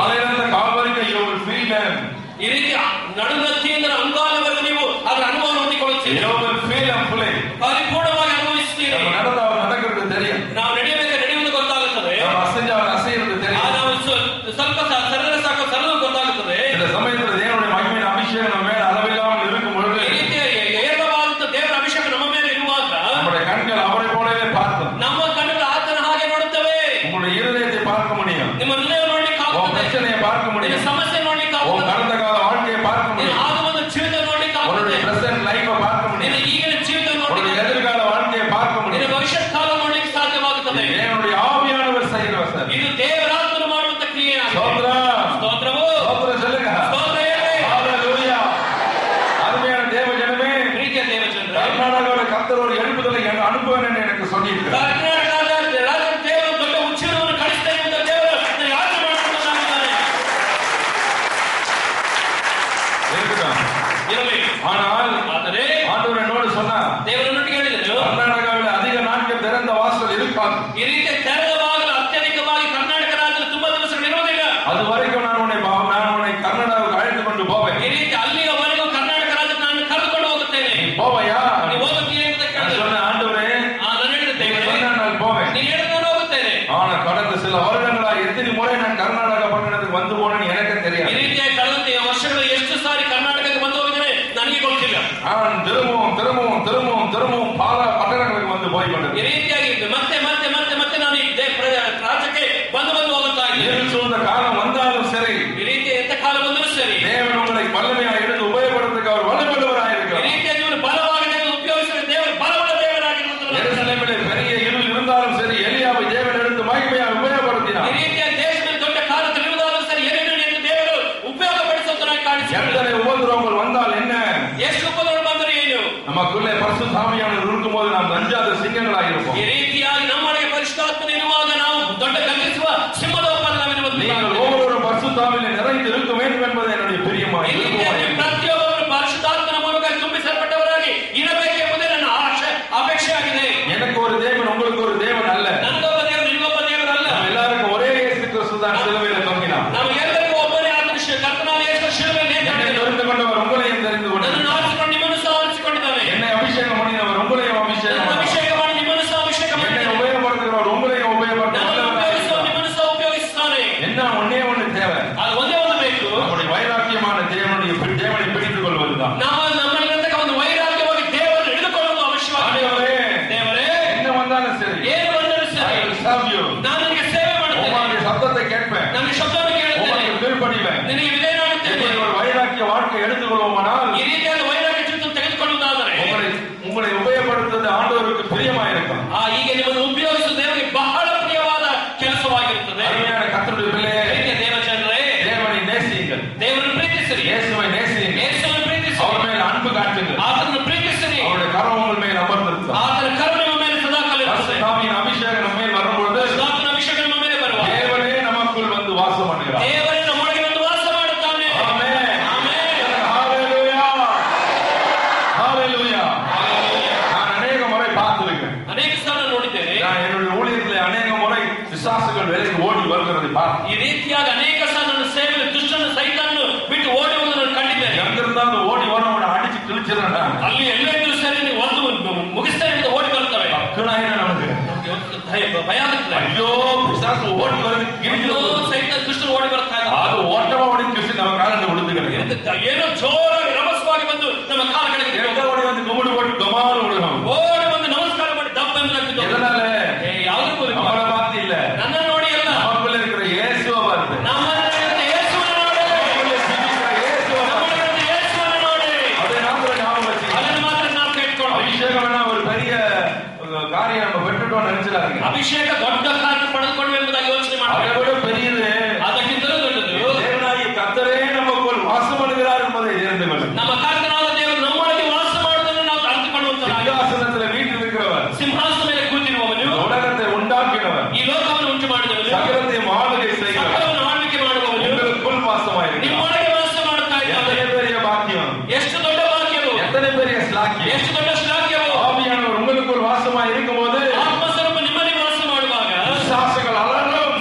ಆಲಯದ ಕಾಲ್ವರಿಗೆ you will feel them. ಈ ರೀತಿ ನಡುಗತ್ತಿಯಿಂದ ಅಂಗಾಲವರೆಗೂ ನೀವು ಅದರ ಅನುಭವವನ್ನು ಹೊಂದಿಕೊಳ್ಳುತ್ತೀರಿ. You will feel them fully. ಪರಿಪೂರ್ಣವಾಗಿ ಅನುಭವಿಸುತ್ತೀರಿ. நடக்கிறது தெரியும். ನಾವು ನಡೆಯುವುದು ಗೊತ್ತಾಗುತ್ತದೆ. ಅಸೆಯುವುದು தெரியும். ನಾವು ಸ್ವಲ್ಪ ಸರಳ ಸಾಕು ಸರಳ ಗೊತ್ತಾಗುತ್ತದೆ. இந்த சமயத்தில் தேவனுடைய மகிமையின் அபிஷேகம் நம்ம மேல் அளவில்லாமல் இருக்கும் பொழுது ಈ ರೀತಿ ಏಕವಾದ ದೇವರ ಅಭಿಷೇಕ ನಮ್ಮ ಮೇಲೆ ಇರುವಾಗ நம்முடைய கண்கள் அவரை போலவே பார்க்கும். ನಮ್ಮ ಕಣ್ಣುಗಳು ಆತನ ಹಾಗೆ ನೋಡುತ್ತವೆ. உங்களுடைய இருதயத்தை பார்க்க முடியும். ನಿಮ್ಮ ಹೃದಯ ನೋಡಲಿಕ್ಕೆ ಆಗುತ್ತದೆ. பிரச்சனையை பார்க்க முடியும். ಸಮಸ್ಯೆ ನೋಡಲಿಕ್ಕೆ ಆಗುತ್ತದೆ. கடந்த கால வாழ்க்கையை பார்க்க முடியும். ಆಗ ಒಂದು ಜೀವಿತ ನೋಡಲಿಕ್ಕೆ ಆಗುತ್ತದೆ. உங்களுடைய பிரசன்ட் லைஃபை பார்க்க முடியும். ಈಗಿನ ಜೀವಿತ உங்களுடைய ನೋಡಲಿಕ್ಕೆ எதிர்கால வாழ்க்கையை பார்க்க முடியும். ಭವಿಷ್ಯತ್ ಕಾಲ ನೋಡಲಿಕ್ಕೆ ಸಾಧ್ಯವಾಗುತ್ತದೆ. தேவனுடைய ஆவியானவர் செய்கிறவர் சார். ಇದು ದೇವರಾತ್ಮನು ಮಾಡುವಂತ ಕ್ರಿಯೆಯಾಗಿದೆ. ಸ್ತೋತ್ರವು ஸ்தோத்திரம் சொல்லுங்க. ಸ್ತೋತ್ರ ಹೇಳಿ. ஹalleluya. அருமையான தேவ ஜனமே, ಪ್ರೀತಿಯ ದೇವಜನರೇ, கர்நாடகாவில் கர்த்தர் ஒரு எழுப்புதலை அனுப்புவேன் என்று எனக்கு சொல்லியிருக்கிறார். ಕರ್ನಾಟಕದ ರಾಜ ದೇವರು ದೊಡ್ಡ ಉಚ್ಚಾರವನ್ನು ಕಳಿಸ್ತಾ ಇರುವಂತ ದೇವರು ನನಗೆ ಆಜ್ಞೆ ಮಾಡಿಕೊಂಡಿದ್ದಾನೆ. ಇರಲಿ. ஆனால் ಆದರೆ ஆண்டவர் என்னோடு சொன்னார், ದೇವರನ್ನು ಹೇಳಿದರು, கர்நாடகாவில் அதிக நாட்கள் திறந்த வாசல் இருக்காது. ಈ ರೀತಿ ತೆರೆದ ಬಾಗಿಲು ಅತ್ಯಧಿಕವಾಗಿ ಕರ್ನಾಟಕ ರಾಜ್ಯದಲ್ಲಿ ತುಂಬಾ ದಿವಸಗಳು ಇರುವುದಿಲ್ಲ. அது வரைக்கும் நான் உன்னை கர்நாடகாவுக்கு அழைத்து கொண்டு போவேன். ಈ ರೀತಿ ಅಲ್ಲಿಯವರೆಗೂ ಕರ್ನಾಟಕ ರಾಜ್ಯಕ್ಕೆ ನಾನು ಕರೆದುಕೊಂಡು ಹೋಗುತ್ತೇನೆ. போவையா? ನೀವು ಹೋಗುತ್ತೀಯ ಅಂತ ಕೇಳಿದ್ರು. சொன்ன ஆண்டவரே, ನಾನು ಹೇಳಿದೆ, ದೇವರೇ, நான் போவேன். ನೀನು ಹೇಳಿದ್ರೆ ನಾನು ಹೋಗುತ್ತೇನೆ. ஆனா கடந்த சில வருடங்களாக எத்தனை முறை நான் கர்நாடகா பட்டணத்துக்கு வந்து போனேன்னு எனக்கு தெரியாது. ಈ ರೀತಿಯಾಗಿ ಕಳೆದ ವರ್ಷಗಳು ಎಷ್ಟು ಸಾರಿ ಕರ್ನಾಟಕಕ್ಕೆ ಬಂದು ಹೋಗಿದ್ದೇನೆ ನನಗೆ ಗೊತ್ತಿಲ್ಲ. நான் திரும்பவும் பல பட்டணங்களுக்கு வந்து போய் கொண்டிருக்கிறேன். ಈ ರೀತಿಯಾಗಿ ಮತ್ತೆ ಮತ್ತೆ ಮತ್ತೆ ಮತ್ತೆ ನಾನು ಈ ರಾಜ್ಯಕ್ಕೆ ಬಂದು ಹೋಗುತ್ತಾ ಇದ್ದೇನೆ. சூழ்ந்த காலம் வந்தாலும் சரி, ಈ ರೀತಿ ಎಂತ ಕಾಲ ಬಂದರೂ ಸರಿ, தேவன் உங்களை வல்லமையாக எடுத்து உபயோகப்படுத்துக்கு அவர் வல்லமையுள்ளவராக ಈ இருக்கிறார். ರೀತಿಯಾಗಿ ಇವರು ಬಲವಾಗಿ ಉಪಯೋಗಿಸಿದ ದೇವರು ಬಲವುಳ್ಳ ದೇವರಾಗಿರುವಂತಹ எருசலேமிலே பெரிய இருள் இருந்தாலும் சரி, எலியாவை தேவன் எடுத்து மகிமையாக உபயோகப்படுத்தினார். ಈ ರೀತಿಯಾಗಿ ದೇಶದಲ್ಲಿ ದೊಡ್ಡ ಕಾಲ ತಿಳಿಯುವುದಾದರೂ ಸರಿ, ಎರೆಯನ್ನು ದೇವರು ಉಪಯೋಗಪಡಿಸುವಂತನಾಗಿ ಕಾಣಿಸಿಕೊಂಡರು. எத்தனை உபத்திரவங்கள் வந்தால் என்ன, ಎಷ್ಟು ಉಪದ್ರವ ಬಂದರೆ ಏನು, நமக்குள்ளே பரிசுத்த ஆவியானவர் இருக்கும்போது நாம் நஞ்சாத சிங்கங்களாக இருப்போம். ಈ ರೀತಿಯಾಗಿ ನಮ್ಮೊಳಗೆ ಪರಿಶುದ್ಧಾತ್ಮನು ಇರುವಾಗ ನಾವು ದೊಡ್ಡ ಗರ್ಜಿಸುವ ಸಿಂಹದ நீங்கள் ஒவ்வொருவரும் பரிசுத்த ஆவியிலே நிறைந்து இருக்க வேண்டும் என்பது என்னுடைய பிரியமாய் விருப்பமாய். ಪ್ರತಿಯೊಬ್ಬರು ಪರಿಶುದ್ಧಾತ್ಮನ ಮೂಲಕ ತುಂಬಿಸಲ್ಪಟ್ಟವರಾಗಿ ಇರಬೇಕೆಂಬುದೇ ನನ್ನ ಆಶೆ ಅಪೇಕ್ಷೆ ಆಗಿದೆ. எனக்கு ஒரு தேவன், உங்களுக்கு ஒரு தேவன் அல்ல. ನನಗೊಬ್ಬ ದೇವರು, ನಿಮಗೊಬ್ಬ ದೇವರಲ್ಲ. எல்லாருக்கும் ஒரே இயேசு கிறிஸ்து தான் சிலுவையில் தொங்கினார். ನಾವು ಎಲ್ಲರಿಗೂ ಒಬ್ಬನೇ ಆದ ಕರ್ತನಾದ ಯೇಸು ಶಿಲುಬೆಯಲ್ಲಿ என்னை தெரிந்து கொண்டவர் உங்களையும் தெரிந்து கொண்டார். ನನ್ನನ್ನು ಆರಿಸಿಕೊಂಡು ನಿಮ್ಮನ್ನು ಸಹ ಆರಿಸಿಕೊಂಡಿದ್ದಾನೆ. என்னை அபிஷேகம் பண்ணினவர் உங்களையும் அபிஷேகம் ನನ್ನನ್ನು பண்ணார். ಅಭಿಷೇಕ ಮಾಡಿ ನಿಮ್ಮನ್ನು ಸಹ ಅಭಿಷೇಕ என்னை ಮಾಡಿದ್ದಾನೆ. உபயோகப்படுத்துகிறவர் உங்களையும் ನನ್ನನ್ನು ಉಪಯೋಗಿಸುವ உபயோகப்படுத்துகிறார். ನಿಮ್ಮನ್ನು ಸಹ ಉಪಯೋಗಿಸುತ್ತಾನೆ. என்ன ஒன்னே ஒன்று தேவை, ಅದು ಒಂದೇ ಒಂದು ಬೇಕು, நம்முடைய வைராக்கியமான தேவனை பிடித்துக் கொள்வதுதான். ನಾವು ನಮ್ಮಲ್ಲಿರತಕ್ಕ ಒಂದು ವೈರಾಗ್ಯವಾಗಿ ದೇವರನ್ನು ಹಿಡಿದುಕೊಳ್ಳುವುದು ಅವಶ್ಯವಾಗಿದೆ. ದೇವರೇ, என்ன வந்தாலும் சரி, ಏನು ಬಂದರೂ ಸರಿ, ನಾನು ನಿನಗೆ ಸೇವೆ ಮಾಡುತ್ತೇನೆ. உங்களுடைய சத்தத்தை கேட்பேன், ನನ್ನ ಶಬ್ದವನ್ನು ಕೇಳುತ್ತೇನೆ, உங்களுக்கு கீழ்ப்படிவேன். ನಿನಗೆ ವಿಧೇಯನಾಗುತ್ತೇನೆ. ஒரு வைராக்கிய வாழ்க்கை எடுத்துக்கொள்வோமானால் ಈ ರೀತಿಯಾದ ವೈರಾಗ್ಯ ಜೀವಿತ ತೆಗೆದುಕೊಳ್ಳುವುದಾದರೆ உங்களை உபயோகப்படுத்துவது ஆண்டவருக்கு பிரியமாயிருக்கும். ಹೀಗೆ ನಿಮ್ಮನ್ನು ಉಪಯೋಗಿಸುವ ದೇವರಿಗೆ ಬಹಳ ಪ್ರಿಯವಾದ ಕೆಲಸವಾಗಿರುತ್ತದೆ. அருமையான கர்த்தருடைய பிள்ளையே, ದೇವಜನರೇ, தேவனை நேசியுங்கள், ದೇವರನ್ನು ಪ್ರೀತಿಸಿರಿ, இயேசுவை நேசியுங்கள், ಯೇಸುವನ್ನು ಪ್ರೀತಿಸಿರಿ, அவர் மேல் அன்பு காட்டுங்கள், ಆತನನ್ನು ಪ್ರೀತಿಸಿರಿ, அவருடைய கரம் உங்கள் மேல் அமர்ந்திருக்கும். ಆತನ ಕರುಣೆ ನಿಮ್ಮ ಮೇಲೆ ಸದಾಕಾಲ ಇರುತ್ತದೆ. ஆவியின் அபிஷேகம் நம்ம மேல் வரும்பொழுது ಆತನ ಅಭಿಷೇಕ ನಮ್ಮ ಮೇಲೆ ಬರುವ தேவனே நமக்குள் வந்து வாசம் பண்ணுகிறார். ದೇವರೇ ನಮ್ಮೊಳಗೆ ಒಂದು ವಾಸ ಮಾಡುತ್ತಾನೆ. ஆமென். ಆಮೆನ್. ஹalleluya. ஹalleluya. நான் அநேக முறை பார்த்திருக்கேன். ಅನೇಕ ಸ್ಥಳ ನೋಡಿದ್ದೇನೆ. நான் என்னுடைய ஊழியத்தில் அநேக முறை பிசாசுகள் விலகி ஓடி வருகிறதை பார்த்தேன். ಈ ರೀತಿಯಾಗಿ ಅನೇಕ ಸಲ ನನ್ನ ಸೇವೆಯಲ್ಲಿ ದುಷ್ಟನ ಸೈತಾನನು ಬಿಟ್ಟು ಓಡಿ ಹೋಗುವುದನ್ನು ಕಂಡಿದ್ದೇನೆ. எங்கிருந்தாலும் ஓடி வரவனை அடிச்சு கிழிச்சிடறா. ಅಲ್ಲಿ ಎಲ್ಲೇ ಇದ್ರೂ ಸರಿ ನೀವು ಒಂದು ಮುಗಿಸ್ತಾ ಇருந்து ಓಡಿ ಬರ್ತವೆ. நமக்கு ಭಯ ಆಗುತ್ತದೆ. ஐயோ பிசாசு ஓடி வருது, ಸೈತಾನ ದುಷ್ಟರು ಓಡಿ ಬರ್ತಾ ಇದ್ದಾರೆ. அது ஓட்டமா ஓடி கிழிச்சு நம்ம காலில் விழுந்துக்கிறது. ಏನೋ ಜೋರಾಗಿ ರಭಸವಾಗಿ ಬಂದು ನಮ್ಮ ಕಾಲ ಕಡೆಗೆ ஓடி வந்து கும்பிடு போட்டு கமாಲು விழுகும். ಓಡಿ ಬಂದು ನಮಸ್ಕಾರ ಮಾಡಿ ದಪ್ಪ ಎಂದು எதனால? ಯಾವುದಕ್ಕೂ அவரை பார்த்து இல்ல, ನನ್ನ ನೋಡಿ ಅಲ್ಲ, நமக்குள்ள இருக்கிற இயேசுவை பார்த்து. ನಮ್ಮಲ್ಲಿರುವಂತ ಯೇಸುವನ್ನು ನೋಡಿ, ನಮ್ಮಲ್ಲಿರುವಂತ ಯೇಸುವನ್ನು ನೋಡಿ, அதை நாம ஞாபகம் வச்சு ಅದನ್ನು ಮಾತ್ರ ನಾವು ಕೇಳ್ಕೊಂಡು அபிஷேகம் வேணா ஒரு பெரிய காரியம் நம்ம பெற்றுட்டோம் நினைச்சிடாதீங்க. ಅಭಿಷೇಕ ದೊಡ್ಡ ಕಾರ್ಯ ಪಡೆದುಕೊಂಡು ಎಂಬುದಾಗಿ ಯೋಚನೆ அதை ಮಾಡಬೇಕು. விட பெரியது ಅದಕ್ಕಿಂತಲೂ ದೊಡ್ಡದು தேவனாகிய கர்த்தரே நமக்குள் வாசம் பண்ணுகிறார் என்பதை தெரிந்து கொள்ளுங்கள். ನಮ್ಮ ಕರ್ತನಾದ ದೇವರು ನಮ್ಮೊಳಗೆ ವಾಸ ಮಾಡುವುದನ್ನು ನಾವು ಅರ್ಥಕೊಳ್ಳುವಂತರಾಗಿ, சிங்காசனத்தில் வீட்டில் இருக்கிறவர், ಸಿಂಹಾಸನ ಮೇಲೆ ಕೂತಿರುವವನು, உலகத்தை உண்டாக்கினவர், ಈ ಲೋಕವನ್ನು ಉಂಟು ಮಾಡಿದವನು, சகலத்தையும் ஆளுகை செய்கிறவர், ಸಕಲವನ್ನು ಆಳ್ವಿಕೆ ಮಾಡುವವನು, உங்களுக்குள் வாசமாயிருக்கிறார். ನಿಮ್ಮೊಳಗೆ ವಾಸ ಮಾಡುತ್ತಾ ಇದ್ದಾನೆ. எத்தனை பெரிய பாக்கியம், ಎಷ್ಟು ದೊಡ್ಡ ಭಾಗ್ಯವು, எத்தனை பெரிய ஸ்லாக்கியம். ಎಷ್ಟು ದೊಡ್ಡ ಶ್ಲಾಘ್ಯವು. ஆவியானவர் உங்களுக்குள் வாசமாய் இருக்கும்போது ಆತ್ಮಸ್ವರೂಪ ನಿಮ್ಮಲ್ಲಿ ವಾಸ ಮಾಡುವಾಗ பிசாசுகள் அலறும்.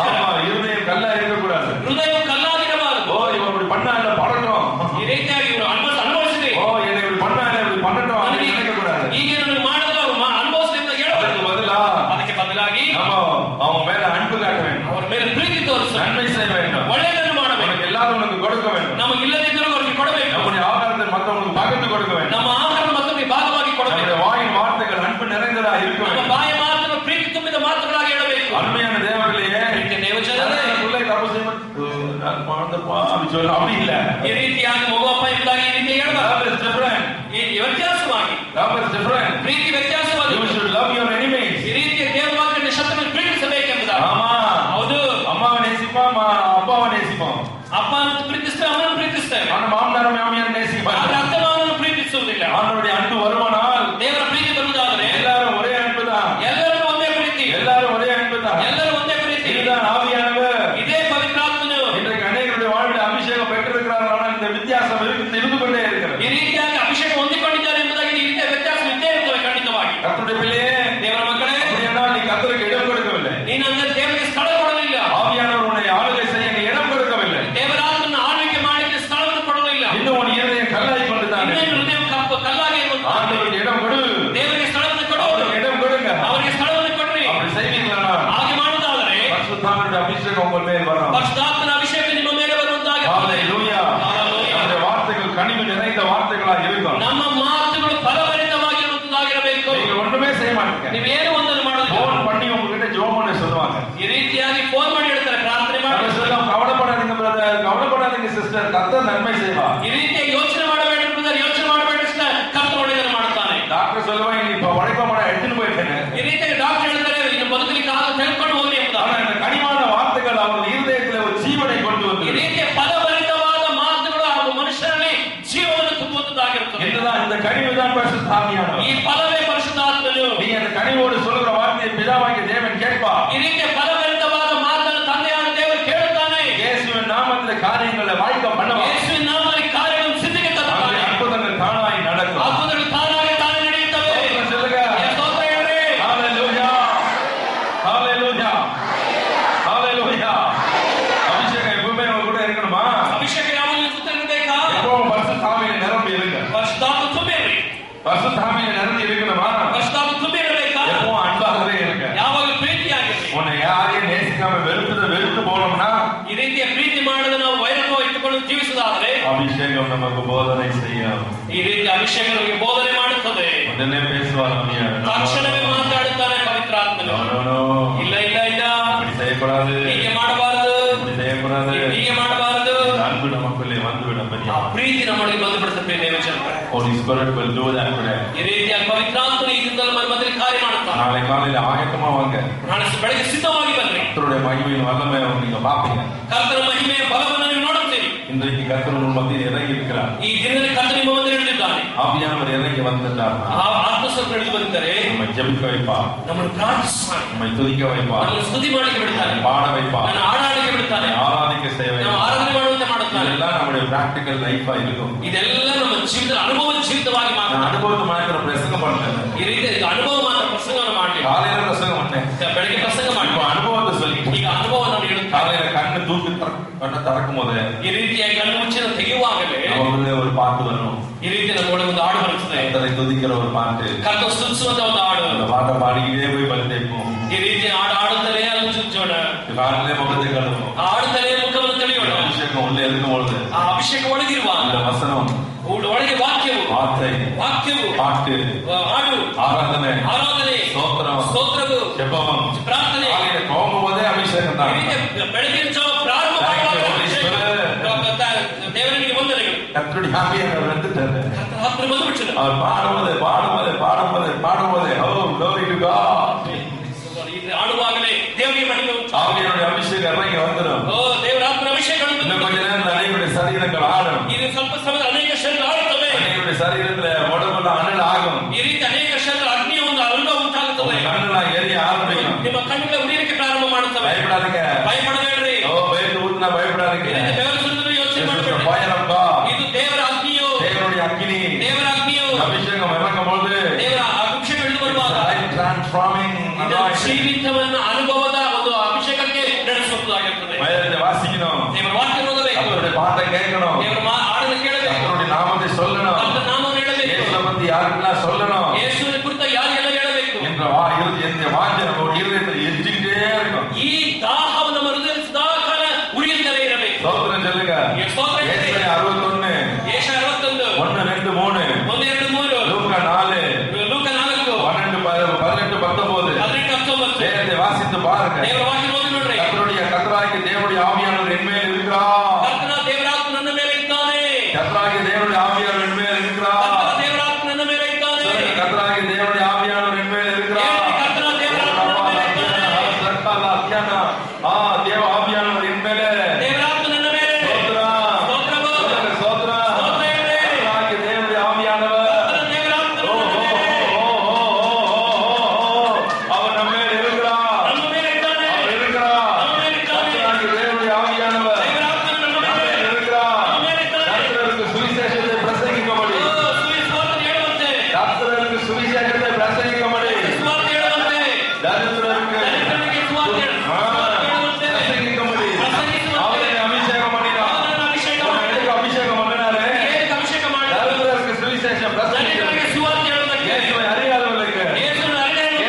ಅದಕ್ಕೋಸ್ಕರ இருதயம் கல்லா இருக்கக்கூடாது. ಹೃದಯ ಕಲ್ಲಾಗಿರಬಾರದು. ஓ இவன் இப்படி பண்ணா இல்ல படட்டும், ಈ ರೀತಿಯಾಗಿ ಇವರು ಅನುಭವಿಸಿದೆ. ஓ என்னை இப்படி பண்ணா இல்ல இப்படி பண்ணட்டும் அப்படின்னு நினைக்க கூடாது. ಈಗ ನನಗೆ ಮಾಡಲು ಅವರು ಅನುಭವಿಸಲಿ ಅಂತ ಹೇಳಬೇಕು. ಅದಕ್ಕೆ ಬದಲಾಗಿ அவன் மேல அன்பு காட்ட வேண்டும், ಅವರ ಮೇಲೆ ಪ್ರೀತಿ ತೋರಿಸು, நன்மை செய்ய வேண்டும், ಒಳ್ಳೆಯದನ್ನು ಮಾಡಬೇಕು, உனக்கு எல்லாரும் கொடுக்க வேண்டும், ನಮಗೆ ಇಲ್ಲದಿದ್ದರೂ ಅವರಿಗೆ ಕೊಡಬೇಕು, நம்முடைய ஆகாரத்தை மற்றவங்களுக்கு பகிர்ந்து கொடுக்க வேண்டும், ನಮ್ಮ ಆಹಾರ ಮತ್ತೊಬ್ಬರಿಗೆ ಭಾಗವಾಗಿ ಕೊಡಬೇಕು, நம்முடைய வாயின் வார்த்தைகள் அன்பு நிறைந்ததா இருக்க ನಮ್ಮ வேண்டும், ಬಾಯ ಮಾತುಗಳು ಪ್ರೀತಿ ತುಂಬಿದ ಮಾತುಗಳಾಗಿ ಹೇಳಬೇಕು. அருமையான தேவர்களே, ದೇವಜನರೇ, பிள்ளை தப்பு செய்ய அப்படி இல்ல, ಈ ರೀತಿಯಾಗಿ ಮಗುವಪ್ಪ ಎಂಬುದಾಗಿ ಈ ರೀತಿ ಹೇಳಬಾರದು. ವ್ಯತ್ಯಾಸವಾಗಿ ಪ್ರೀತಿ ವ್ಯತ್ಯಾಸವಾಗಿ ಈ ರೀತಿಯ ದೇವವಾಕ್ಯದ ಶತ್ರುವನ್ನು ಪ್ರೀತಿಸಬೇಕೆಂಬುದಾಗಿ. ಹೌದು, அம்மாவை நேசிப்பான், அப்பாவை நேசிப்பான், ಅಪ್ಪನನ್ನು ಪ್ರೀತಿಸ್ತೇವೆ, ಅಮ್ಮನನ್ನು ಪ್ರೀತಿಸ್ತೇವೆ, மாமனார மாமியார் நேசிப்பான். ಆದರೆ ಅತ್ತ ಮಾವನನ್ನು ಪ್ರೀತಿಸುವುದಿಲ್ಲ. அவனுடைய அன்பு வருமானால் ದೇವರ ಪ್ರೀತಿ ಬರುವುದಾದರೆ எல்லாரும் ஒரே அன்பு தான், ಎಲ್ಲರೂ ಒಂದೇ ಪ್ರೀತಿ, எல்லாரும் ஒரே அன்பு தான், ಎಲ್ಲರೂ ಒಂದೇ ಪ್ರೀತಿ. இதுதான் ஆவியானவர். ಇದೇ ಪವಿತ್ರಾತ್ಮನು இன்றைக்கு அநேகருடைய வாழ்வில் அபிஷேகம் பெற்றிருக்கிறார்கள், ஆனால் இந்த வித்தியாசம் இருந்து கொண்டே இருக்கிறது. ಈ ರೀತಿಯಾಗಿ ಅಭಿಷೇಕ ಹೊಂದಿಕೊಂಡಿದ್ದಾರೆ ಎಂಬುದಾಗಿ ಈ ರೀತಿಯ ವ್ಯತ್ಯಾಸ ಇದ್ದೇ ಇರ್ತವೆ ಖಂಡಿತವಾಗಿ. கர்த்தருடைய பிள்ளையே, ದೇವರ ಮಕ್ಕಳೇ, அப்படியானால் நீ கர்த்தருக்கு இடம் கொடுக்கவில்லை, ನೀನು ಅಂದ್ರೆ ದೇವರಿಗೆ ಸ್ಥಳ ಕೊಡಲಿಲ್ಲ, ஆவியானவர் உன்னை ஆளுகை செய்ய நீ இடம் கொடுக்கவில்லை, ದೇವರಾತ್ಮನ ಆಳ್ವಿಕೆ ಮಾಡಲಿಕ್ಕೆ ಸ್ಥಳವನ್ನು ಕೊಡಲಿಲ್ಲ. இன்னும் உன் இருதயம் கல்லாய் கொண்டுதானே. ಇನ್ನೇನು ಹೃದಯ ಕಲ್ಲಾಗಿ ಇರುವಂತಹ ஆண்டவருக்கு இடம் கொடு, ದೇವರಿಗೆ ಸ್ಥಳವನ್ನು ಕೊಡು, அவருக்கு இடம் கொடுங்க. ಅವರಿಗೆ ಸ್ಥಳವನ್ನು ಕೊಡ್ರಿ. அப்படி செய்வீங்களா? ಹಾಗೆ ಮಾಡುವುದಾದರೆ பரிசுத்தாவினுடைய அபிஷேகம் உங்கள் மேல் வரும். ಪರಿಶುದ್ಧಾತ್ಮನ ಅಭಿಷೇಕ ನಿಮ್ಮ ಮೇಲೆ ಬರುವಂತಾಗುತ್ತದೆ. ஹalleluya. நம்முடைய வார்த்தைகள் கனிவு நிறைந்த வார்த்தைகளா இருக்கும். ನಮ್ಮ ಮಾತುಗಳು ಫಲಭರಿತವಾಗಿರುವಂತದ್ದಾಗಿರಬೇಕು. நீங்க ஒண்ணுமே செய்ய மாட்டீங்க, ನೀವೇನು ಒಂದನ್ನು ಮಾಡೋದಿಲ್ಲ. ஃபோன் பண்ணி உங்ககிட்ட ஜெபம் பண்ண சொல்லுவாங்க. ಈ ರೀತಿಯಾಗಿ ಫೋನ್ ಮಾಡಿ ಹೇಳ್ತಾರೆ, ಪ್ರಾರ್ಥನೆ ಮಾಡಿ. நம்ம சொல்லுவோம், கவலைப்படாதீங்க பிரதர், கவலைப்படாதீங்க சிஸ்டர், கர்த்தர் நன்மை செய்வார். ಈ ರೀತಿಯಾಗಿ ಯೋಚನೆ ಮಾಡಬೇಡ ಬ್ರದರ್, ಯೋಚನೆ ಮಾಡಬೇಡ ಸಿಸ್ಟರ್, ಕರ್ತನು ಒಳ್ಳೆಯದನ್ನು ಮಾಡುತ್ತಾನೆ. டாக்டர் சொல்லுவாங்க, நீ இப்ப உழைக்க மாட எடுத்துன்னு போயிட்டேன்னு. ಈ ರೀತಿಯಾಗಿ ಡಾಕ್ಟರ್ ಹೇಳ್ತಾರೆ, ಇನ್ನು ಬದುಕಲಿಕ್ಕೆ ಆಗ ತೆಗೆದುಕೊಂಡು ಹೋಗಿ ஆனா ಎಂಬುದಾಗಿ. இந்த கனிவான வார்த்தைகள் அவங்க இருதயத்துல ஒரு ஜீவனை கொண்டு ಈ வந்து ರೀತಿಯ ಫಲಭರಿತವಾದ ಮಾತುಗಳು ಹಾಗೂ ಮನುಷ್ಯರಲ್ಲಿ ಜೀವವನ್ನು ತುಂಬುವಂತದ್ದಾಗಿರುತ್ತದೆ. இதுதான் இந்த கனிவுதான் பரிசுத்த ஆவியானவர். ಈ ಫಲವೇ ಪರಿಶುದ್ಧಾತ್ಮನು. நீ அந்த கனிவோடு சொல்லுகிற வார்த்தையை பிதாவாகிய தேவன் கேட்பார். ಈ ರೀತಿಯ ಫಲಭರಿತವಾದ ಮಾತನ್ನು ತಂದೆಯಾದ ದೇವರು ಕೇಳುತ್ತಾನೆ. இயேசுவின் நாமத்திலே காரியங்களை வாய்க்க பண்ணுவார். ಯೇಸುವಿನ ನಾಮದಲ್ಲಿ ಕಾರ್ಯಗಳನ್ನು ಸಿದ್ಧಿಗೆ ತರುತ್ತಾನೆ. அற்புதங்கள் தானாய் நடக்கும். ಅದ್ಭುತಗಳು ತಾನಾಗಿ ತಾನೇ ನಡೆಯುತ್ತವೆ. சொல்லுங்க, ಸ್ತೋತ್ರ ಹೇಳ್ರಿ. ஹalleluya, ஹalleluya, ஹalleluya. அபிஷேகம் எப்பவுமே உங்க கூட இருக்கணுமா? ಅಭಿಷೇಕ ಯಾವಾಗಲೂ ಸುತ್ತಿರಬೇಕಾ? எப்பவும் பரிசுத்த ஆவியில நிரம்பி இருங்க. ಪರಿಶುದ್ಧಾತ್ಮ ತುಂಬಿರ್ರಿ. பரிசுத்த ஆவியில நிரம்பி இருக்கணுமா? ಪರಿಶುದ್ಧಾತ್ಮ ತುಂಬಿರಬೇಕಾ? எப்பவும் அன்பாகவே இருங்க. ಯಾವಾಗಲೂ ಪ್ರೀತಿಯಾಗಿರ್ರಿ. உன்னை யாரையும் நேசிக்காம வெறுத்து போனோம்னா ಈ ರೀತಿಯ ಪ್ರೀತಿ ಮಾಡದೆ ನಾವು ವೈರತ್ವ ಇಟ್ಟುಕೊಂಡು ಜೀವಿಸುವುದಾದರೆ அபிஷேகம் நமக்கு போதனை செய்யும். ಈ ರೀತಿಯ ಅಭಿಷೇಕ ನಮಗೆ ಬೋಧನೆ ಮಾಡುತ್ತದೆ. உடனே பேசுவார் ತಕ್ಷಣವೇ ಮಾತಾಡುತ್ತಾನೆ ಪವಿತ್ರಾತ್ಮನು. ಇಲ್ಲ ಇಲ್ಲ ಇಲ್ಲ, இப்படி செய்யக்கூடாது, ಹೀಗೆ ಮಾಡಬಾರದು, இப்படி செய்யக்கூடாது. ಹೀಗೆ ಮಾಡಬಾರದು. அன்பு நமக்குள்ளே வந்துவிடும். ಆ ಪ್ರೀತಿ ನಮ್ಮೊಳಗೆ ಬಂದುಬಿಡುತ್ತೆ ದೇವಜನರೇ. Holy Spirit will do that today. ಈ ರೀತಿಯ ಪವಿತ್ರಾತ್ಮನು ಈ ದಿನದಲ್ಲಿ ನಮ್ಮ ಮಧ್ಯದಲ್ಲಿ ಕಾರ್ಯ ಮಾಡುತ್ತಾನೆ. நாளை காலையில ஆயத்தமா வாங்க. ನಾಳೆ ಬೆಳಗ್ಗೆ ಸಿದ್ಧವಾಗಿ ಬನ್ನಿ. கர்த்தருடைய மகிமையின் வல்லமை நீங்க பாப்பீங்க. ಕರ್ತನ ಮಹಿಮೆಯ ಬಲವನ್ನು ನೀವು ನೋಡುತ್ತೀರಿ. இன்றைக்கு கர்த்தர் உங்கள் மத்தியில் இறங்கி இருக்கிறார். ಈ ದಿನದಲ್ಲಿ ಕರ್ತನ ನಿಮ್ಮ ಮಧ್ಯದಲ್ಲಿ ಇಳಿದಿದ್ದಾನೆ. ஆவியானவர் இறங்கி வந்துட்டார். ಆತ್ಮಸ್ವರೂಪ ಇಳಿದು ಬಂದಿದ್ದಾರೆ. நம்மை ஜெபிக்க வைப்பார், ನಮ್ಮನ್ನು ಪ್ರಾರ್ಥಿಸುತ್ತಾನೆ, நம்மை துதிக்க வைப்பார், ನಮ್ಮನ್ನು ಸ್ತುತಿ ಮಾಡಲಿಕ್ಕೆ ಬಿಡುತ್ತಾನೆ, பாட வைப்பார், ನಮ್ಮನ್ನು ಹಾಡಾಡಲಿಕ್ಕೆ ಬಿಡುತ್ತಾನೆ, ஆராதிக்க செய்ய ನಾವು வைப்பார். ಆರಾಧನೆ ಮಾಡುವಂತೆ ಮಾಡುತ್ತಾನೆ. இதெல்லாம் நம்முடைய பிராக்டிகல் லைஃபா இருக்கும். ಇದೆಲ್ಲ ನಮ್ಮ ಜೀವಿತದ ಅನುಭವ ಜೀವಿತವಾಗಿ நான் ಮಾತ್ರ. அனுபவத்தை மாத்திர பிரசங்கம் பண்ணல, ಈ ರೀತಿ ಅನುಭವ ಮಾತ್ರ ಪ್ರಸಂಗವನ್ನು ಮಾಡಲಿ. காலையில பிரசங்கம் பண்ணேன், ಬೆಳಗ್ಗೆ ಪ್ರಸಂಗ ಮಾಡಿ. இப்போ அனுபவத்தை சொல்லி ಈಗ ಅನುಭವ ನಾವು ಹೇಳುತ್ತಾರೆ. காலையில கண்ணு தூக்கி கண்ணை திறக்கும் போது ಈ ರೀತಿಯಾಗಿ ಕಣ್ಣು ಮುಚ್ಚಿನ ತೆಗೆಯುವಾಗಲೇ நமக்குள்ளே ஒரு பாட்டு வரும். ಈ ರೀತಿ ನಮ್ಮೊಳಗೆ ಒಂದು ಹಾಡು ಬರುತ್ತದೆ. கர்த்தரை துதிக்கிற ஒரு பாட்டு. ಕರ್ತ ಸ್ತುತಿಸುವಂತ ಒಂದು ಹಾಡು. அந்த பாட்டை பாடிக்கிட்டே போய் பலிதேப்போம். ಈ ರೀತಿ ಹಾಡು ಹಾಡುತ್ತಲೇ ಅಲ್ಲಿ ಚುಚ್ಚೋಣ. காலையிலே முகத்தை கழுவும். ಹಾಡುತ್ತಲೇ ಮುಖವನ್ನು ತೆಳೆಯೋಣ. அபிஷேகம் உள்ளே இருக்கும் பொழுது ಆ ಅಭಿಷೇಕ ಒಳಗಿರುವ இந்த வசனம், ಒಳಗೆ ವಾಕ್ಯವು, வார்த்தை, பாட்டு, ಹಾಡು, ஆராதனை, ஸ்தோத்திரம், ಸ್ತೋತ್ರವು, ஜெபம், ಪ್ರಾರ್ಥನೆ. காலையில போகும்போதே அபிஷேகம் தான். ಬೆಳಗಿನ ಜಾವ ಪ್ರಾರಂಭ ಮಾಡುವಾಗ ದೇವರಿಗೆ ವಂದನೆಗಳು. கர்த்தருடைய ஆவியானவர் வந்துட்டாரு. ಹತ್ರ ಬಂದುಬಿಟ್ಟರು. அவர் பாடும்போதே ஓ glory to God. ಆಡುವಾಗಲೇ ದೇವರಿಗೆ ಮಹಿಮೆ ಉಂಟು. ஆவியானுடைய அபிஷேகம் இறங்கி வந்துடும். ಓ ದೇವರ ಆತ್ಮನ ಅಭಿಷೇಕ இன்னும் கொஞ்ச நேரம் அநேகருடைய சரீரங்கள் ஆடும். ಇದು ಸ್ವಲ್ಪ ಸಮಯದ ಅನೇಕ ಶರೀರ ಆಡುತ್ತವೆ. அநேகருடைய சரீரத்துல உடம்புல அனல் ஆகும். ಈ ರೀತಿ ಅನೇಕ ಶರೀರ ಅಗ್ನಿಯ ಒಂದು ಅನುಭವ ಉಂಟಾಗುತ್ತದೆ. கண்ணெல்லாம் எரிய ஆரம்பிக்கும். ನಿಮ್ಮ ಕಣ್ಣುಗಳ ಉರಿಯಲಿಕ್ಕೆ ಪ್ರಾರಂಭ ಮಾಡುತ್ತವೆ. பயப்படாதீங்க, ಭಯಪಡಬೇಡ್ರಿ. ஓ பயந்து ஊத்துனா பயப்படாதீங்க. ದೇವರ ಸುಂದರ ಯೋಚನೆ ಮಾಡಬೇಡ್ರಿ. Fire of God. ಇದು ದೇವರ ಅಗ್ನಿಯು, தேவனுடைய அக்கினி, ದೇವರ ಅಗ್ನಿಯು. அபிஷேகம் இறங்கும் பொழுது ದೇವರ ಅಭಿಷೇಕ ಇಳಿದು ಬರುವಾಗ life transforming anointing. ಜೀವಿತವನ್ನ ಅನುಭವದ ಒಂದು ಅಭಿಷೇಕಕ್ಕೆ ನಡೆಸುತ್ತದೆ. ಎಂಬುದಾಗಿರುತ್ತದೆ. வேதத்தை வாசிக்கணும், ದೇವರ ವಾಕ್ಯವನ್ನು ಓದಬೇಕು, அவருடைய பாட்டை கேட்கணும், ದೇವರ ಹಾಡನ್ನು ಕೇಳಬೇಕು, அவருடைய நாமத்தை சொல்லணும், ಕರ್ತನ ನಾಮವನ್ನು ಹೇಳಬೇಕು, இயேசுவை பத்தி யாருக்கெல்லாம் சொல்லணும் ಯೇಸುವಿನ ಕುರಿತ ಯಾರಿಗೆಲ್ಲ ಹೇಳಬೇಕು என்ற வாஞ்சை நம்ம இருதயத்தில் எரிஞ்சுக்கிட்டே இருக்கும். ಈ ದಾಹವು ನಮ್ಮ ಹೃದಯದಲ್ಲಿ ಸದಾಕಾಲ ಉರಿಯುತ್ತಲೇ ಇರಬೇಕು. ஸ்தோத்திரம் சொல்லுங்க. ಸ್ತೋತ್ರ ಹೇಳಿ. ஏசாயா 61 ಯೆಶಾಯ 61 1 2 3 1 2 3 லூக்கா 4 ಲೂಕ 4 12 18 19 19 வேதத்தை வாசித்து பாருங்க. ದೇವರ ವಾಕ್ಯ ಓದಿ ನೋಡ್ರಿ. கர்த்தராகிய தேவனுடைய ஆவியானவர் என் மேல் இருக்கிறார். ಕರ್ತನ ದೇವರಾತ್ಮ ನನ್ನ ಮೇಲೆ ಇದ್ದಾನೆ. கர்த்தராகிய தேவனுடைய ஆவியானவர் என் மேல் இருக்கிறார். ಕರ್ತನ ದೇವರಾತ್ಮ ನನ್ನ ಮೇಲೆ ಇದ್ದಾನೆ. கர்த்தராகிய தேவனுடைய ஆவியானவர் என் மேல் இருக்கிறார். ಕರ್ತನ ದೇವರಾತ್ಮ ನನ್ನ ಮೇಲೆ ಇದ್ದಾನೆ. தேவ ஆவியானவர் என் மேலே. ದೇವರಾತ್ಮ ನನ್ನ ಮೇಲೆ. ஸ்தோத்திரம். ಸ್ತೋತ್ರವು. ஸ்தோத்திரம். ಸ್ತೋತ್ರ ಹೇಳಿ. கர்த்தராகிய தேவனுடைய ஆவியானவர் ಕರ್ತನ ದೇವರಾತ್ಮ ನನ್ನ ಮೇಲೆ. அவர் நம்ம மேல் இருக்கிறார். ನಮ್ಮ ಮೇಲೆ ಇದ್ದಾನೆ. அவர் இருக்கிறார். ನಮ್ಮ ಮೇಲೆ ಇದ್ದಾನೆ. கர்த்தராகிய தேவனுடைய ஆவியானவர் ದೇವರಾತ್ಮ ನನ್ನ நம்ம ಮೇಲೆ. மேல் இருக்கிறார். ನಮ್ಮ ಮೇಲೆ ಇದ್ದಾನೆ. கர்த்தருக்கு சுவிசேஷத்தை பிரசங்கிக்கும்படி, ಸುವಾರ್ತೆ ಹೇಳುವಂತೆ. கர்த்தருக்கு சுவிசேஷத்தை பிரசங்கிக்கும்படி, ಸುವಾರ್ತೆ ಹೇಳುವಂತೆ. தரித்திரருக்கு ದರಿದ್ರರಿಗೆ ಸುವಾರ್ತೆ ಹೇಳುವಂತೆ. பிரசங்கிக்கும்படி ಪ್ರಸಂಗಿಸುವಂತೆ. அவரை அபிஷேகம் பண்ணினார். ಅವನನ್ನು ಅಭಿಷೇಕ அவனை ಮಾಡಿ. எதுக்கு அபிஷேகம் பண்ணினாரு? ಹೇಗೆ ಅಭಿಷೇಕ ಮಾಡಿದರು? தரித்திரருக்கு சுவிசேஷம் பிரசங்கிக்க, ದರಿದ್ರರಿಗೆ ಸುವಾರ್ತೆ ಹೇಳುವುದಕ್ಕೆ. இயேசுவை அறியாதவர்களுக்கு, ಯೇಸುವಿನ ಅರಿಯದವರಿಗೆ.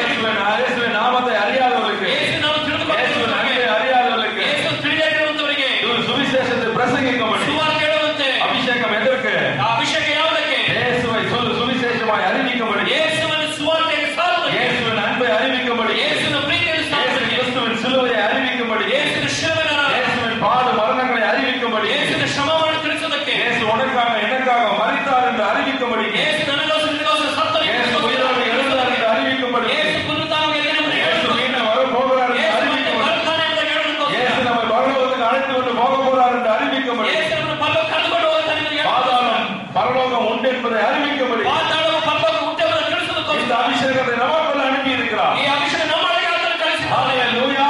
இயேசுவின் நாமத்தை அறியாதவர்களுக்கு, ಯೇಸು ನಾವು இயேசுவின் ತಿಳಿದುಕೊಳ್ಳುವವರಿಗೆ. அன்பை அறியாதவர்களுக்கு ಯೇಸು ತಿಳಿದಿರುವಂತವರಿಗೆ இவர் சுவிசேஷத்தை பிரசங்கிக்கும்படி. ಸುವಾರ್ತೆ ಹೇಳುವಂತೆ. அபிஷேகம் எதற்கு? ಆ ಅಭಿಷೇಕ ಯಾವುದಕ್ಕೆ? இயேசுவை சுவிசேஷமாய் அறிவிக்கும்படி, ಯೇಸುವಿನ ಸುವಾರ್ತೆಯನ್ನು ಸಾರುವುದಕ್ಕೆ. இயேசுவின் அன்பை அறிவிக்கும்படி, ಯೇಸುವಿನ ಪ್ರೀತಿಯನ್ನು இயேசு ಸಾರುವುದಕ್ಕೆ. கிறிஸ்துவின் சிலுவையை அறிவிக்கும்படி, ಯೇಸುವಿನ ಶಿಲುಬೆಯ இயேசுவின் பாடு மரணங்களை அறிவிக்கும்படி, ಯೇಸುವಿನ ಶ್ರಮವನ್ನು ತಿಳಿಸುವುದಕ್ಕೆ. இயேசு உனக்காக எனக்காக மரித்தார் என்று அறிவிக்கும்படி, ಯೇಸು ನನಗೋಸ್ಕರ ನಿನಗೋಸ್ಕರ ಸತ್ತನು ಎಂದು இயேசு உயிரோடு எழுந்தார் என்று அறிவிக்கும்படி, ಯೇಸು ಪುನರುತ್ಥಾನವಾಗಿ ಎದ್ದೇಳಲು இயேசு மீண்டும் வரப்போகிறார் என்று ಯೇಸು ಮತ್ತೆ அறிவிக்கும்படி, ಬರುತ್ತಾನೆ ಎಂದು ಹೇಳುವುದಕ್ಕೋಸ್ಕರ. இயேசு நம்மை பரலோகத்துக்கு அழைத்து கொண்டு போக போகிறார் என்று அறிவிக்கும்படி, ಯೇಸು ನಮ್ಮನ್ನು ಪರಲೋಕಕ್ಕೆ ಕರೆದುಕೊಂಡು ಹೋಗುತ್ತಾನೆ ಎಂದು ಹೇಳುವುದಕ್ಕೋಸ್ಕರ. பாதாளம் பரலோகம் உண்டு என்பதை அறிவிக்கும்படி ಪಾತಾಳವು ಪರಲೋಕಕ್ಕೆ ಉಂಟೆಂಬುದನ್ನು இந்த ತಿಳಿಸುವುದಕ್ಕೋಸ್ಕರ. அபிஷேகத்தை நமக்குள்ள அனுப்பி இருக்கிறார். ಈ ಅಭಿಷೇಕ ನಮ್ಮೊಳಗೆ ಆತನು ಕಳಿಸಿದ್ದಾನೆ. ஹalleluya.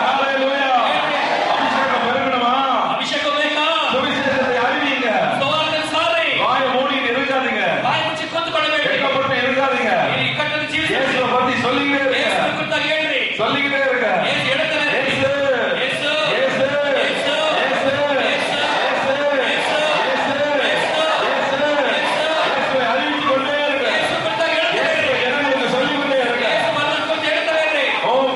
ஹalleluya. அபிஷேகம் பெருகணுமா? ಅಭಿಷೇಕ ಬೇಕಾ? சுவிசேஷத்தை அறிவிங்க. ಸುವಾರ್ತೆ ಸಾರಿ. வாயை மூடிட்டு இருக்காதீங்க, ಬಾಯಿ ಮುಚ್ಚಿ ಕೂತ್ಕೊಳ್ಳಬೇಡಿ. வெட்கப்பட்டு இருக்காதீங்க. ಈ ಇಕ್ಕಟ್ಟನ್ನು ಜೀವಿಸಿ இயேசுவை பத்தி சொல்லிக்கிட்டே இருங்க, ಯೇಸುವಿನ ಕುರಿತಾಗಿ ಹೇಳ್ರಿ. சொல்லிக்கிட்டே இருங்க. ಯೇಸು ಹೇಳ್ತಾನೆ. இயேசு, ಯೇಸು, இயேசு, ಯೇಸು, இயேசு, ಯೇಸು, இயேசு, ಯೇಸು, இயேசுவை அறிவித்துக் கொண்டே இருங்க. ಯೇಸು ಕುರಿತಾಗಿ ಹೇಳ್ತಾನೆ. இயேசுவை ஜனங்களுக்கு சொல்லிக்கொண்டே இருங்க. ಯೇಸು ಬಲ್ಲನ್ನು ಕುರಿತು ಹೇಳ್ತಾನೆ ಹೇಳ್ರಿ.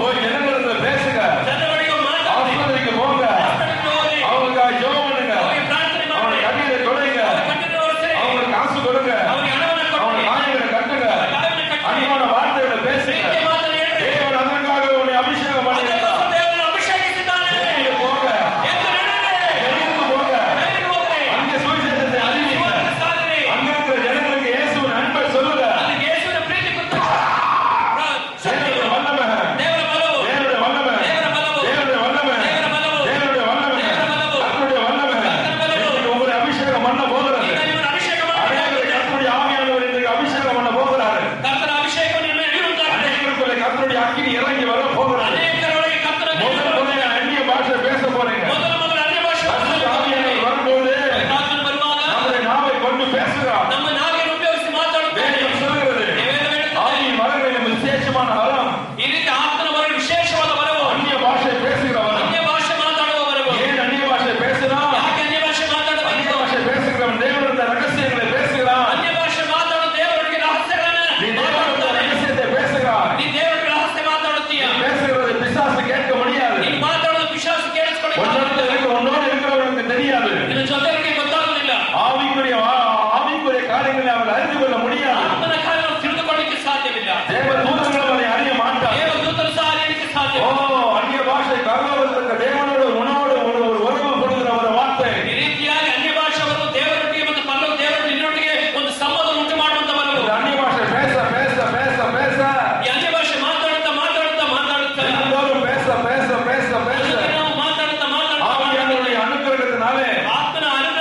போய் ஜனங்களுக்கு பேசுங்க, ಜನಗಳಿಗೆ ಮಾತಾಡಿ. ஆஸ்பத்திரிக்கு போங்க, ಹಾಸ್ಪಿಟಲ್ಗೆ ಹೋಗಿ. அவங்களுக்காக ஜெபம் பண்ணுங்க, ಅವರಿಗೆ ಪ್ರಾರ್ಥನೆ அவங்களை ಮಾಡಿ. கண்ணீரை தொடைங்க, ಅವರ ಕಣ್ಣೀರನ್ನು ಒರೆಸಿ. அவங்களுக்கு காசு கொடுங்க, ಅವರಿಗೆ ಹಣವನ್ನು அவங்களை ಕೊಡಿ. காயங்களை கட்டுங்க, ಕಾಯವನ್ನು ಕಟ್ಟಿ. அன்பான வார்த்தைகளை பேசுங்க. ಪ್ರೀತಿಯ ಮಾತನ್ನು ಹೇಳ್ರಿ. தேவன் அதற்காக உன்னை அபிஷேகம் பண்ணியிருக்கிறார். ಅದಕ್ಕೋಸ್ಕರ ದೇವರನ್ನು ಅಭಿಷೇಕಿಸಿದ್ದಾನೆ. வெளியே போங்க, ಎದ್ದು ನಡೆಯಿರಿ. வெளியே போங்க, ಬೆಳಗ್ಗೆ ಹೋಗ್ರಿ. அங்கே சுவிசேஷத்தை அறிவிங்க. ಸುವಾರ್ತೆ ಸಾರಿರಿ. அங்க இருக்கிற ஜனங்களுக்கு இயேசுவின் அன்பை சொல்லுங்க. ಅಲ್ಲಿ ಯೇಸುವಿನ ಪ್ರೀತಿ ಕುರಿತು தேவனுடைய வல்லமை, ದೇವರ ಬಲವು, தேவனுடைய வல்லமை, ದೇವರ ಬಲವು, தேவனுடைய வல்லமை, ದೇವರ ಬಲವು, தேவனுடைய வல்லமை, தேவர பலவு, கர்த்தருடைய வல்லமை கர்த்தர் பலவு. இன்றைக்கு உங்களை அபிஷேகம் பண்ண போகிறது. ಈಗ ನಿಮ್ಮನ್ನು ಅಭಿಷೇಕ அநேகரை ಮಾಡಲಾಗಿದೆ. கர்த்தருடைய ஆவியானவர் இன்றைக்கு அபிஷேகம் பண்ண போகிறாரு. ಕರ್ತನ ಅಭಿಷೇಕ ನಿಮ್ಮ ಮೇಲೆ ಇರುವುದಾಗಿದೆ. அநேகருக்குள்ளே கர்த்தருடைய அக்கினி இறங்கி வர போகிறாரு. ಅನೇಕರೊಳಗೆ ಕರ್ತನ முதல் முறையா அந்நிய பாஷை பேச போறீங்க. ಮೊದಲ ಮೊದಲ ಅನ್ಯ ಭಾಷೆ கர்த்தருடைய ஆவியானவர் வரும்போது ಆತ್ಮನು ಬರುವಾಗ நம்முடைய நாவை கொண்டு பேசுகிறார். ನಮ್ಮ ನಾವೆಯನ್ನು ಉಪಯೋಗಿಸಿ ಮಾತಾಡುತ್ತೇವೆ. வேதம் சொல்கிறது, ವೇದ ಹೇಳುತ್ತದೆ. ஆவியின் வரங்களில் விசேஷமான வரம் ಈ ರೀತಿ ಆತ್ಮನ ವರ ವಿಶೇಷವಾದ ವರವು, அந்நிய பாஷை பேசுகிற வரம். ಅನ್ಯ ಭಾಷೆ ಮಾತಾಡುವ ವರವು. ஏன் அந்நிய பாஷை பேசுனா? ಯಾಕೆ ಅನ್ಯ ಭಾಷೆ அந்நிய ಮಾತಾಡಬೇಕು? பாஷை பேசுகிறவன் தேவனுடைய ரகசியங்களை பேசுகிறான். ಅನ್ಯ ಭಾಷೆ ಮಾತಾಡುವ ದೇವರಿಗೆ ರಹಸ್ಯಗಳನ್ನು நீ தேவனுடைய ಮಾತಾಡುತ್ತಾನೆ. ரகசியத்தை பேசுகிறாய். ನೀ ದೇವರಿಗೆ ರಹಸ್ಯ ಮಾತಾಡುತ್ತೀಯ. பேசுகிறதை பிசாசு கேட்க முடியாது. ನೀನು ಮಾತಾಡೋದು ಪಿಶಾಚು ಕೇಳಿಸ್ಕೊಳ್ಳಿಕ್ಕೆ உன்னோடு இருக்கிறவனுக்கு தெரியாது. ನಿನ್ನ ಜೊತೆಗೆ ಗೊತ್ತಾಗುವುದಿಲ್ಲ. ஆவிக்குரிய காரியங்களை அவள் அறிந்து கொள்ள முடியாது. ಆತ್ಮನ ಕಾರ್ಯವನ್ನು ತಿಳಿದುಕೊಳ್ಳಿಕ್ಕೆ ಸಾಧ್ಯವಿಲ್ಲ. தேவ தூதர்கள் அதை அறிய மாட்டார். ದೇವದೂತರು ಸಹ அறிಯಲಿಕ್ಕೆ ಸಾಧ್ಯ. அந்நிய பாஷை கர்த்தருக்கு தேவனோடு உன்னோடு ஒரு உறவு கொடுக்கிற ஒரு வார்த்தை. ಈ ರೀತಿಯಾಗಿ ಅನ್ಯ ಭಾಷೆವರು ದೇವರೊಟ್ಟಿಗೆ ಮತ್ತು ಪರಲೋಕ ದೇವರು ನಿನ್ನೊಟ್ಟಿಗೆ ಒಂದು ಸಂಬಂಧ ಉಂಟು ಮಾಡುವಂತವರು. இந்த அந்நிய பாஷை பேச பேச பேச பேச ಈ ಅನ್ಯ ಭಾಷೆ ಮಾತಾಡುತ್ತಾ ಮಾತಾಡುತ್ತಾ ಮಾತಾಡುತ್ತಾ எல்லாரும் பேச பேச பேச பேச ನಾವು ಮಾತಾಡುತ್ತಾ ಮಾತಾಡುತ್ತಾ ஆவியானவருடைய அனுக்கிரகத்தினாலே ಆತ್ಮನ ಅನುಗ್ರಹದಿಂದಾಗಿ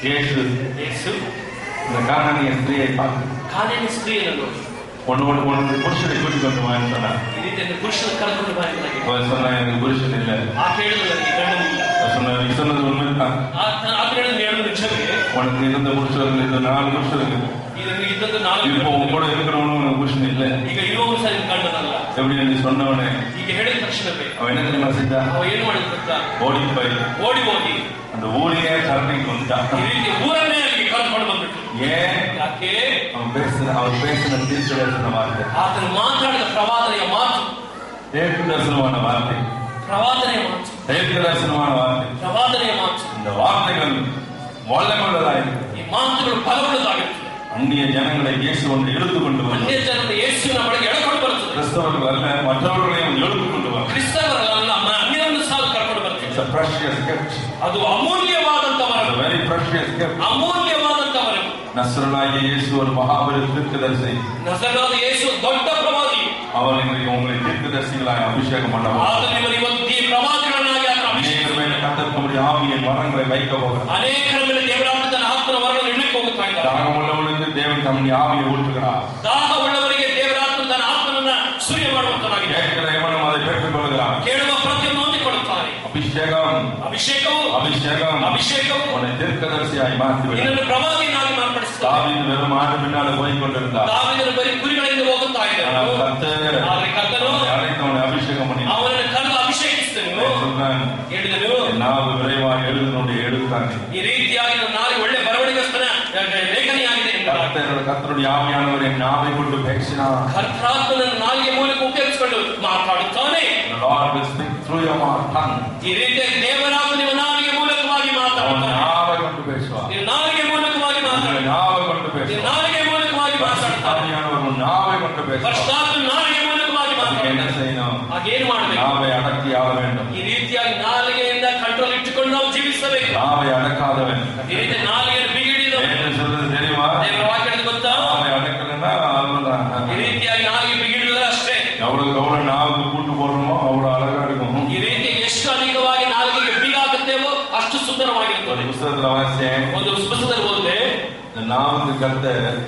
ಯೇಸು ಯೇಸು இந்த கானானிய ஸ்திரீயை பார்த்து ಕಾನಾನ್ಯ ಸ್ತ್ರೀಯನ್ನು ನೋಡಿ ಒಂದು ಪುರುಷனை கூட்டிக்கொண்டு வா என்று சொன்னார். ಈ ರೀತಿ ಪುರುಷನ ಕರ್ಕೊಂಡು ಬಾ ಎಂಬುದಾಗಿ அவர் சொன்னா எனக்கு புருஷன் இல்லை. ಆಕೆ ಹೇಳಿದಳು ನನಗೆ ಗಂಡನಿಲ್ಲ. அவர் சொன்னார் நீ சொன்னது உண்மைதான். ಆಕೆ ಹೇಳಿದ ಹೇಳೋದು ನಿಜವೇ. உனக்கு இருந்த புருஷர்கள் இந்த 4 புருஷர்கள் ಇದ್ದದ್ದು 4 இப்போ உன் கூட இருக்கிறவனும் உனக்கு புருஷன் இல்லை. ಈಗ ಇರುವವರು ಸಹ ಗಂಡನಲ್ಲ. எப்படி நீ சொன்னவனே ಈಗ ಹೇಳಿದ ತಕ್ಷಣವೇ அவன் என்ன தெரியுமா செஞ்சா? ಅವ ಏನು ಮಾಡಿದ ಗೊತ್ತಾ? ஓடி ಹೋಗಿ அந்த ஊரையே கரண்டிக்கு வந்துட்டான். ಈ ರೀತಿ ಊರನ್ನೇ ಅಲ್ಲಿಗೆ ಕರ್ಕೊಂಡು ಬಂದ್ಬಿಟ್ಟು. ஏன்? ಯಾಕೆ? அவர் பேசின தீர்க்கதரிசன வார்த்தை, ಆತನು ಮಾತಾಡಿದ ಪ್ರವಾದನೆಯ ಮಾತು, தீர்க்கதரிசனமான வார்த்தை, ಪ್ರವಾದನೆಯ ಮಾತು, தீர்க்கதரிசனமான வார்த்தை, ಪ್ರವಾದನೆಯ ಮಾತು. இந்த வார்த்தைகள் வல்லமையுள்ளதாயிருக்கு. ಈ ಮಾತುಗಳು ಬಲವುಳ್ಳದಾಗಿರುತ್ತದೆ. அந்நிய ஜனங்களை இயேசு ஒன்று இழுத்து கொண்டு வந்து ಅನ್ಯ ಜನರ ಯೇಸುವಿನ ಬಳಿಗೆ ಎಳೆಕೊಂಡು ಬರುತ್ತದೆ. கிறிஸ்தவர்கள் அல்ல மற்றவர்களையும் இழுத்து கொண்டு வர ಕ್ರಿಸ್ತವರಲ್ಲ ಅನ್ಯರನ್ನು ಸಹ ಕರ್ಕೊಂಡು ಬರ್ತದೆ. It's a precious gift. ಅದು ಅಮೂಲ್ಯವಾದಂತ ವರ. It's a very precious gift. ಅಮೂಲ್ಯವಾದಂತ ವರ. நசரனாகிய இயேசு ஒரு மகாபெரும் தீர்க்கதரிசி. ನಜರೇಯನಾದ ಯೇಸು ದೊಡ್ಡ ಪ್ರವಾದಿ. அவர் இன்றைக்கு உங்களை தீர்க்கதரிசிகளாய் அபிஷேகம் பண்ண போகிறார். ಆತನು ನಿಮ್ಮನ್ನು ಇವತ್ತು ಈ ಪ್ರವಾದಿಗಳನ್ನಾಗಿ ಆತನು அநேகರ ಮೇಲೆ கர்த்தர் தம்முடைய ஆவியின் வரங்களை வைக்க போகிறார். ಅನೇಕರ ಮೇಲೆ ದೇವರಾತ್ಮನ ತನ್ನ ಆತ್ಮನ ವರಗಳನ್ನು ಇಡಲಿಕ್ಕೆ ಹೋಗುತ್ತಾ ಇದ್ದಾನೆ. தாகமுள்ளவனுக்கு தேவன் தம்முடைய ஆவியை ஊற்றுகிறார். ದಾಹವುಳ್ಳವರಿಗೆ ದೇವರಾತ್ಮನ ತನ್ನ ಆತ್ಮನನ್ನ ಸೂರ್ಯ ಮಾಡುವಂತನಾಗಿದೆ. கேட்கிற எவனும் அதை பெற்றுக் கொள்கிறான். ಕೇಳುವ ಪ್ರತಿಯೊಬ್ಬನು ಹೊಂದಿಕೊಳ್ಳುತ್ತಾನೆ. ಅಭಿಷೇಕವು உன்னை தீர்க்கதரிசியாய் மாற்றிவிடும். ನಿನ್ನನ್ನು ಪ್ರವಾದಿಯನ್ನಾಗಿ ಮಾರ್ಪಡಿಸುತ್ತದೆ. தாவீது வெறும் ஆடு பின்னாலே போய் கொண்டிருந்தார். ದಾವೀದನು ಬರೀ ಕುರಿಗಳಿಂದ ಹೋಗುತ್ತಾ ಇದ್ದನು. ಆದರೆ ಕರ್ತನು அழைத்தவனை அபிஷேகம் பண்ணி ಅವನನ್ನು ಕರೆದು ಅಭಿಷೇಕಿಸಿದನು. ಹೇಳಿದನು, ನಾವು ವಿರಯವಾಗಿ எழுதினுடைய எழுத்தாನೆ ಈ ರೀತಿಯಾಗಿ ನಾನು ಒಳ್ಳೆ ಬರವಣಿಗೆಸ್ತನ ಲೇಖನಿಯಾಗಿದೆ. கர்த்தருடைய ஆவியானவர் என் நாவை கொண்டு பேசினார். ಕರ್ತನಾತ್ಮನನ್ನು ನಾಲಿಗೆ ಮೂಲಕ ಉಪಯೋಗಿಸಿಕೊಂಡು ಮಾತಾಡುತ್ತಾನೆ. The Lord will speak through your tongue. ಈ ರೀತಿ ದೇವರಾತ್ಮ ನಿಮ್ಮ ನಾಲಿಗೆ ಮೂಲಕವಾಗಿ ಮಾತಾಡುತ್ತಾನೆ. நாவை கொண்டு பேசுவார். ನಿಮ್ಮ ನಾಲಿಗೆ ಮೂಲಕವಾಗಿ ಮಾತಾಡುತ್ತಾನೆ. நாவை கொண்டு பேசுவார். ನಿಮ್ಮ ನಾಲಿಗೆ ಮೂಲಕವಾಗಿ ಮಾತಾಡುತ್ತಾನೆ. ஆவியானவர் நாவை கொண்டு பேசுவார். ಪರಿಶುದ್ಧಾತ್ಮನು ನಾಲಿಗೆ ಮೂಲಕವಾಗಿ ಮಾತಾಡುತ್ತಾನೆ. என்ன செய்யணும்? ಹಾಗೇನು ಮಾಡಬೇಕು? நாவை அடக்கி ஆள வேண்டும். ಈ ರೀತಿಯಾಗಿ ನಾಲಿಗೆಯಿಂದ ಕಂಟ್ರೋಲ್ ಇಟ್ಟುಕೊಂಡು ನಾವು ಜೀವಿಸಬೇಕು. நாவை அடக்காதவன் ಈ ರೀತಿ ನಾಲಿಗೆಯನ್ನು ಬಿಗಿಡಿದವನು என்ன சொல்றது தெரியுமா? ದೇವರ ವಾಕ್ಯದಲ್ಲಿ ಗೊತ್ತಾ? நாவை அடக்கலன்னா அவ்வளவுதான். ಈ ರೀತಿಯಾಗಿ ನಾಲಿಗೆ ಬಿಗಿಡಿದರೆ ಅಷ್ಟೇ. எவ்வளவு நாவுக்கு கூட்டு போடுறோமோ அவ்வளவு அழகா இருக்கும். ಈ ರೀತಿ ಎಷ್ಟು ಅಧಿಕವಾಗಿ ನಾಲಿಗೆಗೆ ಬೀಗ ಹಾಕುತ್ತೇವೋ ಅಷ್ಟು ಸುಂದರವಾಗಿರುತ್ತದೆ. புத்தகத்துல வாசிச்சேன், ಒಂದು ಪುಸ್ತಕದಲ್ಲಿ ಓದಿದೆ, இந்த நாவுக்கு கர்த்தர்